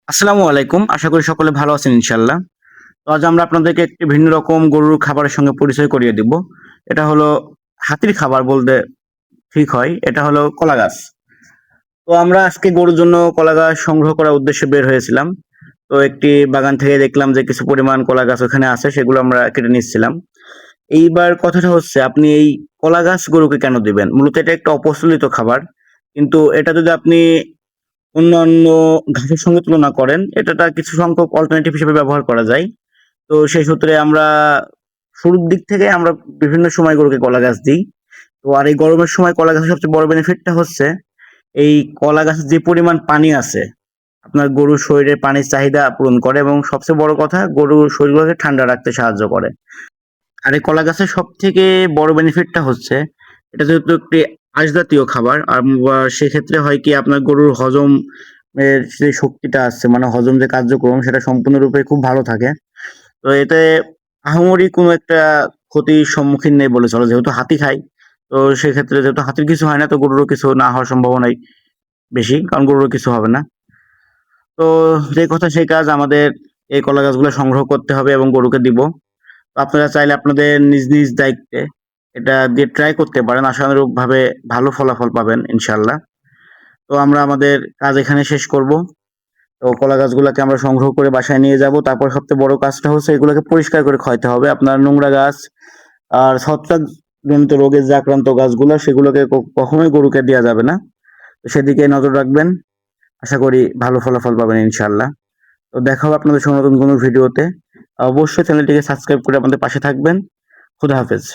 আসসালামু আলাইকুম। আশা করি সকলে ভালো আছেন ইনশাআল্লাহ। তো আজ আমরা আপনাদেরকে একটি ভিন্ন রকম গরুর খাবারের সঙ্গে পরিচয় করিয়ে দিব। এটা হলো হাতির খাবার বলতে ঠিক হয়। এটা হলো কলা গাছ। তো আমরা আজকে গরুর জন্য কলা গাছ সংগ্রহ করার উদ্দেশ্যে বের হয়েছিলাম। তো একটি বাগান থেকে দেখলাম যে কিছু পরিমাণ কলা গাছ ওখানে আছে, সেগুলো আমরা কেটে নিচ্ছিলাম। এইবার কথাটা হচ্ছে আপনি এই কলা গাছ গরুকে কেন দিবেন? মূলত এটা একটা অপ্রচলিত খাবার। কিন্তু এটা যদি আপনি অন্যান্য ঘাসের সঙ্গে তুলনা করেন, এটাটা কিছু সংখ্যক অল্টারনেটিভ হিসেবে ব্যবহার করা যায়। তো সেই সূত্রে আমরা শুরুর দিক থেকে আমরা বিভিন্ন সময় গরুকে কলা গাছ দিই। তো আর এই গরমের সময় কলা গাছের সবচেয়ে বড় বেনিফিটটা হচ্ছে এই কলা গাছে যে পরিমাণ পানি আছে, আপনার গরুর শরীরে পানির চাহিদা পূরণ করে এবং সবচেয়ে বড় কথা গরুর শরীরগুলোকে ঠান্ডা রাখতে সাহায্য করে। আর এই কলা গাছের সবথেকে বড় বেনিফিটটা হচ্ছে এটা যেহেতু একটি আঁশ জাতীয় খাবার আর সেক্ষেত্রে হয় কি আপনার গরুর হজম এর যে শক্তিটা আছে মানে হজম যে কার্যক্রম সেটা সম্পূর্ণরূপে খুব ভালো থাকে। তো এতে আহামরি কোনো একটা ক্ষতির সম্মুখীন নেই বলে চলে। যেহেতু হাতি খায়, তো সেক্ষেত্রে যেহেতু হাতির কিছু হয় না, তো গরুরও কিছু না হওয়ার সম্ভাবনাই বেশি। কারণ গরুরও কিছু হবে না। তো যে কথা সেই কাজ, আমাদের এই কলা গাছগুলো সংগ্রহ করতে হবে এবং গরুকে দিব। তো আপনারা চাইলে আপনাদের নিজ নিজ দায়িত্বে এটা দিয়ে ট্রাই করতে পারেন। আশানুরূপভাবে ভালো ফলাফল পাবেন ইনশাআল্লাহ। তো আমরা আমাদের কাজ এখানে শেষ করব। তো কলা গাছগুলোকে আমরা সংগ্রহ করে বাসায় নিয়ে যাব। তারপর সবচেয়ে বড় কাজটা হচ্ছে এগুলোকে পরিষ্কার করে খাওয়াতে হবে। আপনার নোংরা গাছ আর ছত্রাকজনিত রোগে যে আক্রান্ত গাছগুলো সেগুলোকে কখনোই গরুকে দেওয়া যাবে না। তো সেদিকে নজর রাখবেন। আশা করি ভালো ফলাফল পাবেন ইনশাআল্লাহ। তো দেখা হবে আপনাদের সঙ্গে নতুন কোনো ভিডিওতে। অবশ্যই চ্যানেলটিকে সাবস্ক্রাইব করে আমাদের পাশে থাকবেন। খুদা হাফেজ।